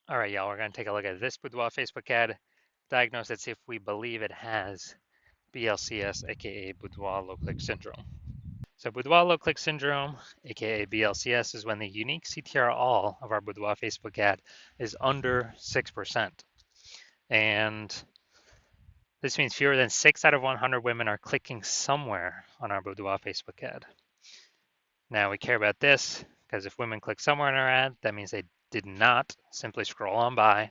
All right, y'all, we're going to take a look at this Boudoir Facebook ad, diagnose it, see if we believe it has BLCS, aka Boudoir low click syndrome. So Boudoir low click syndrome, aka BLCS, is when the unique CTR all of our Boudoir Facebook ad is under 6%. And this means fewer than 6 out of 100 women are clicking somewhere on our Boudoir Facebook ad. Now we care about this because if women click somewhere in our ad, that means they did not simply scroll on by,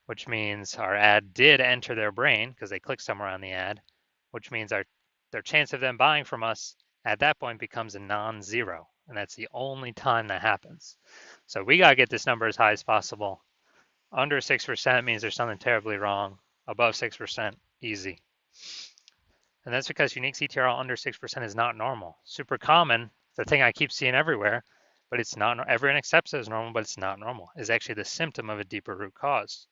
which means our ad did enter their brain because they clicked somewhere on the ad, which means their chance of them buying from us at that point becomes a non-zero. And that's the only time that happens. So we got to get this number as high as possible. Under 6% means there's something terribly wrong. Above 6%, easy. And that's because unique CTRL under 6% is not normal. Super common, the thing I keep seeing everywhere, but it's not, everyone accepts it as normal, but it's not normal. It's actually the symptom of a deeper root cause.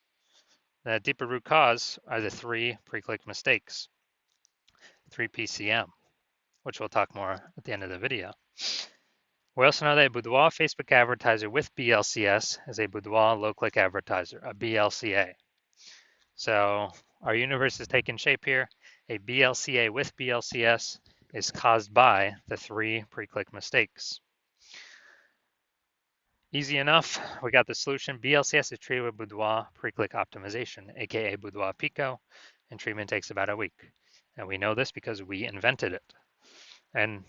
The deeper root cause are the 3 pre-click mistakes, 3 PCM, which we'll talk more at the end of the video. We also know that a Boudoir Facebook advertiser with BLCS is a Boudoir low-click advertiser, a BLCA. So our universe is taking shape here. A BLCA with BLCS is caused by the 3 pre-click mistakes. Easy enough, we got the solution. BLCS is treated with Boudoir pre-click optimization, aka Boudoir Pico, and treatment takes about a week. And we know this because we invented it. And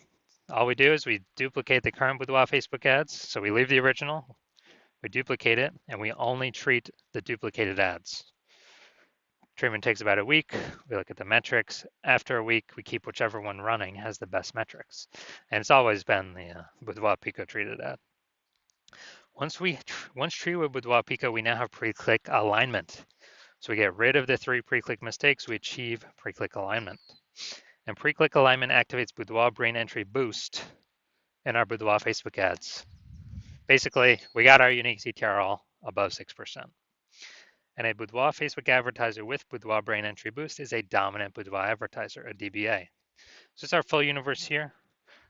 all we do is we duplicate the current Boudoir Facebook ads. So we leave the original, we duplicate it, and we only treat the duplicated ads. Treatment takes about a week. We look at the metrics. After a week, we keep whichever one running has the best metrics. And it's always been the Boudoir Pico treated ad. Once treated with Boudoir Pico, we now have pre-click alignment. So we get rid of the 3 pre-click mistakes, we achieve pre-click alignment. And pre-click alignment activates Boudoir brain entry boost in our Boudoir Facebook ads. Basically, we got our unique CTR all above 6%. And a Boudoir Facebook advertiser with Boudoir brain entry boost is a dominant Boudoir advertiser, a DBA. So it's our full universe here.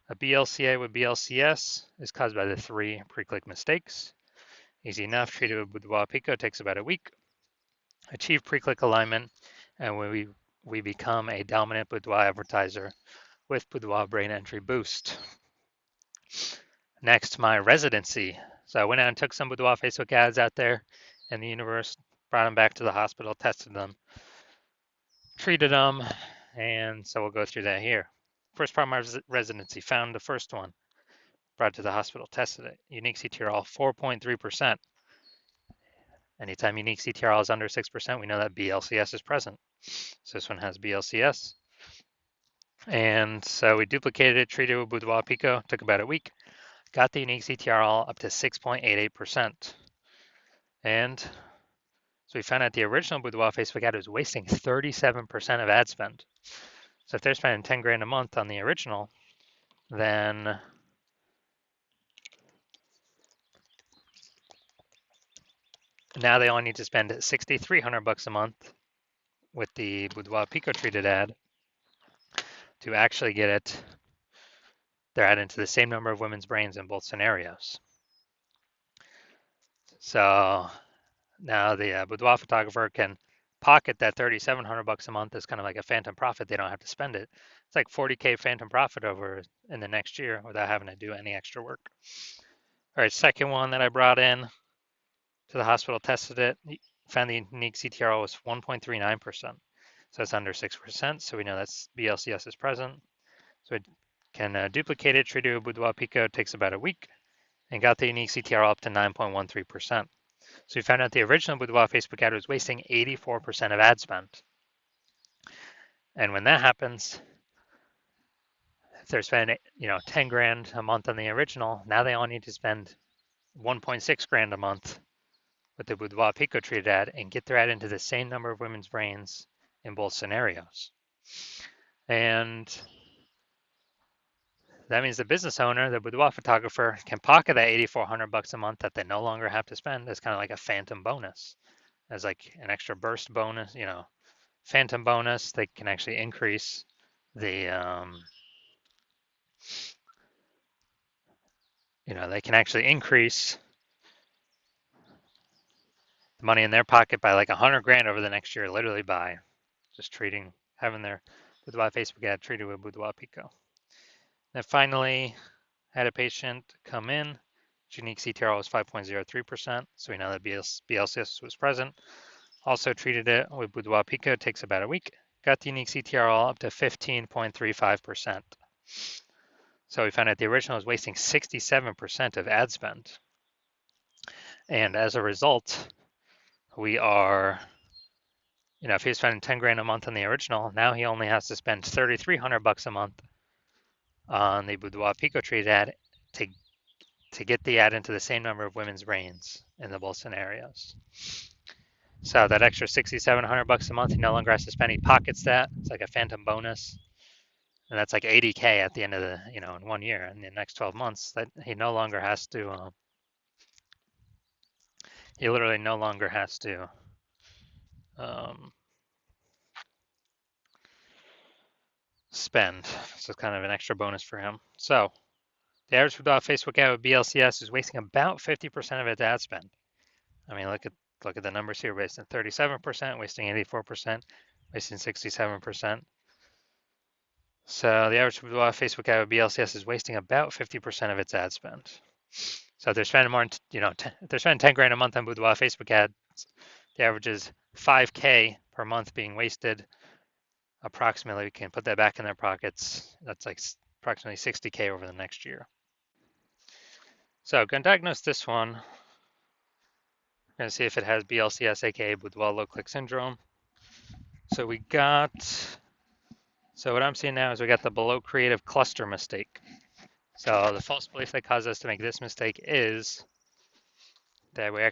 A BLCA with BLCS is caused by the 3 pre-click mistakes. Easy enough, treated with Boudoir Pico takes about a week. Achieve pre-click alignment, and we become a dominant Boudoir advertiser with Boudoir brain entry boost. Next, my residency. So I went out and took some Boudoir Facebook ads out there in the universe, brought them back to the hospital, tested them, treated them, and so we'll go through that here. First part of my residency, found the first one, brought it to the hospital, tested it. Unique CTRL 4.3%. Anytime unique CTRL is under 6%, we know that BLCS is present. So this one has BLCS. And so we duplicated it, treated it with Boudoir Pico, took about a week, got the unique CTRL up to 6.88%. And so we found out the original Boudoir Facebook ad was wasting 37% of ad spend. So if they're spending 10 grand a month on the original, then now they only need to spend $6,300 a month with the Boudoir Pico treated ad to actually get their ad into the same number of women's brains in both scenarios. So now the Boudoir photographer can pocket that $3,700 a month as kind of like a phantom profit. They don't have to spend it. It's like 40K phantom profit over in the next year without having to do any extra work. All right, second one that I brought in to the hospital, tested it, found the unique CTRL was 1.39%. So it's under 6%. So we know that's BLCS is present. So it can duplicate it, treat it with Boudoir Pico, takes about a week, and got the unique CTRL up to 9.13%. So we found out the original Boudoir Facebook ad was wasting 84% of ad spend. And when that happens, if they're spending 10 grand a month on the original, now they all need to spend 1.6 grand a month with the Boudoir Pico treated ad and get their ad into the same number of women's brains in both scenarios. And that means the business owner, the Boudoir photographer, can pocket that $8,400 a month that they no longer have to spend as kind of like a phantom bonus, as like an extra burst bonus, phantom bonus. They can actually increase the, they can actually increase money in their pocket by like 100 grand over the next year, literally by just having their Boudoir Facebook ad treated with Boudoir Pico. Then finally, had a patient come in. Unique CTRL was 5.03%, so we know that BLCS was present. Also treated it with Boudoir Pico. It takes about a week. Got the unique CTRL up to 15.35%. So we found out the original was wasting 67% of ad spend. And as a result, we are, if he was spending 10 grand a month on the original, now he only has to spend 3,300 bucks a month on the Boudoir Pico treated ad to get the ad into the same number of women's brains in the both scenarios. So that extra 6,700 bucks a month, he no longer has to spend. He pockets that. It's like a phantom bonus, and that's like 80K at the end of the, in 1 year. In the next 12 months, that he no longer has to. He literally no longer has to. Spend. So it's kind of an extra bonus for him. So the average Facebook ad with BLCS is wasting about 50% of its ad spend. I mean, look at the numbers here, wasting 37%, wasting 84%, wasting 67%. So the average Facebook ad with BLCS is wasting about 50% of its ad spend. So if they're spending more, if they're spending 10 grand a month on Boudoir Facebook ads, the average is 5K per month being wasted. Approximately, we can put that back in their pockets. That's like approximately 60K over the next year. So I'm going to diagnose this one. We're going to see if it has BLCS, aka Boudoir low click syndrome. So what I'm seeing now is we got the below creative cluster mistake. So the false belief that caused us to make this mistake is that we're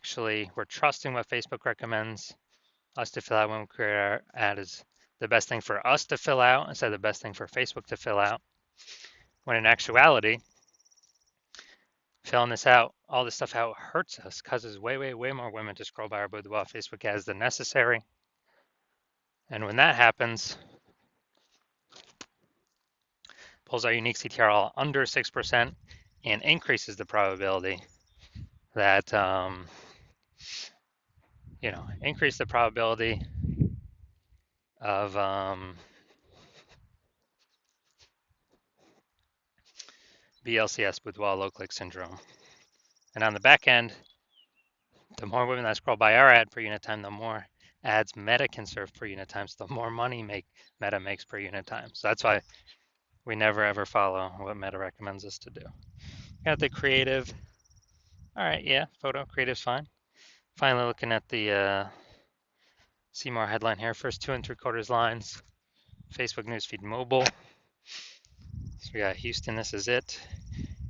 trusting what Facebook recommends us to fill out when we create our ad is the best thing for us to fill out instead of the best thing for Facebook to fill out. When in actuality, filling all this stuff out hurts us, causes way, way, way more women to scroll by our Boudoir Facebook ads than necessary. And when that happens, pulls our unique CTRL under 6% and increases the probability that, increase the probability of BLCS, Boudoir low click syndrome. And on the back end, the more women that scroll by our ad per unit time, the more ads Meta can serve per unit time, so the more money Meta makes per unit time. So that's why we never ever follow what Meta recommends us to do. Got the creative. All right, yeah, photo creative's fine. Finally, looking at the see more headline here. First 2 3/4 lines. Facebook newsfeed mobile. So we got Houston. This is it.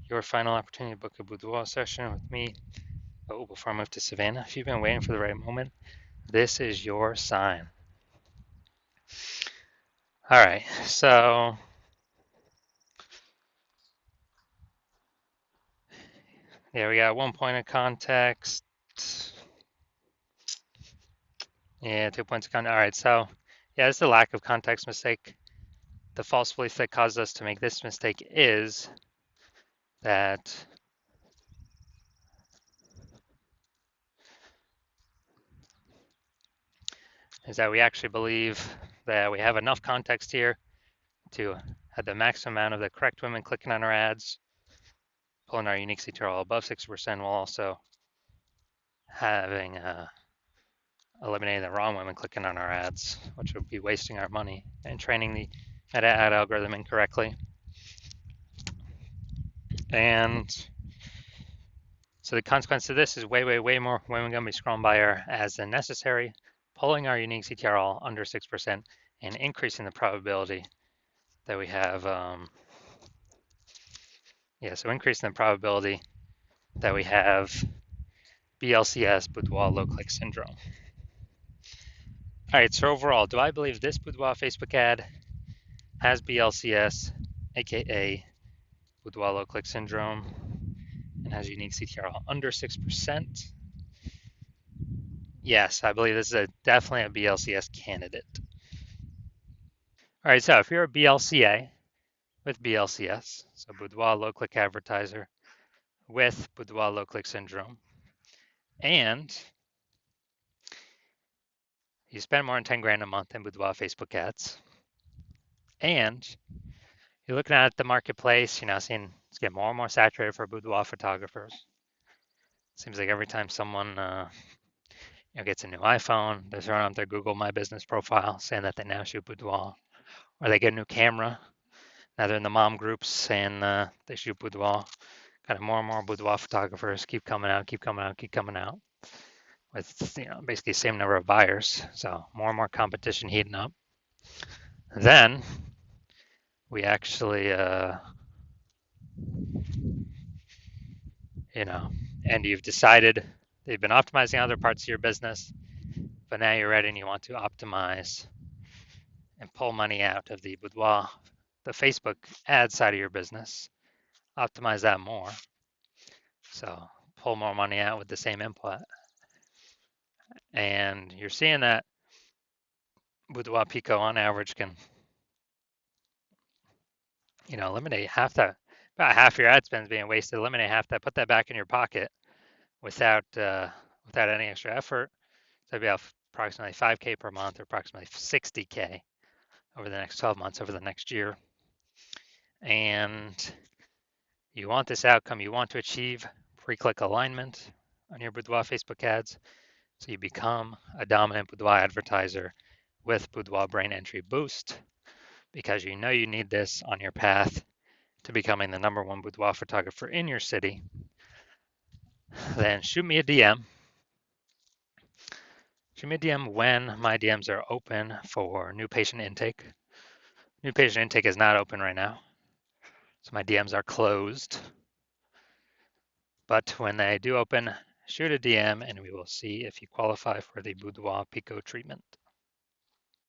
Your final opportunity to book a boudoir session with me. Oh, before I move to Savannah, if you've been waiting for the right moment, this is your sign. All right, so yeah, we got 1 point of context. Yeah, 2 points of context. All right, so yeah, it's the lack of context mistake. The false belief that caused us to make this mistake is that we actually believe that we have enough context here to have the maximum amount of the correct women clicking on our ads, pulling our unique CTRL above 6%, while also having eliminating the wrong women clicking on our ads, which would be wasting our money and training the Meta ad algorithm incorrectly. And so the consequence of this is way, way, way more women going to be scrolling by our ads than necessary, pulling our unique CTRL under 6% and increasing the probability that we have, so increasing the probability that we have BLCS, Boudoir low click syndrome. All right, so overall, do I believe this Boudoir Facebook ad has BLCS, aka Boudoir low click syndrome, and has unique CTRL under 6%? Yes, I believe this is definitely a BLCS candidate. All right, so if you're a BLCA with BLCS, so Boudoir low click advertiser with Boudoir low click syndrome, and you spend more than 10 grand a month in Boudoir Facebook ads, and you're looking at the marketplace, seeing it's getting more and more saturated for boudoir photographers. Seems like every time someone gets a new iPhone, they're throwing up their Google My Business profile saying that they now shoot boudoir, or they get a new camera. Now they're in the mom groups saying they shoot boudoir. Kind of more and more boudoir photographers keep coming out, keep coming out, keep coming out with basically the same number of buyers. So more and more competition heating up. Then we actually, and you've decided that you've been optimizing other parts of your business, but now you're ready and you want to optimize and pull money out of the boudoir, the Facebook ad side of your business, optimize that more. So pull more money out with the same input. And you're seeing that Boudoir Pico on average can, eliminate about half your ad spend being wasted, eliminate half that, put that back in your pocket without any extra effort. So it'd be approximately 5K per month, or approximately 60K over the next 12 months, over the next year. And you want this outcome, you want to achieve pre-click alignment on your Boudoir Facebook ads, so you become a dominant Boudoir advertiser with Boudoir Brain Entry Boost, because you know you need this on your path to becoming the #1 boudoir photographer in your city. Then shoot me a DM. Shoot me a DM when my DMs are open for new patient intake. New patient intake is not open right now, so my DMs are closed. But when they do open, shoot a DM and we will see if you qualify for the Boudoir Pico treatment.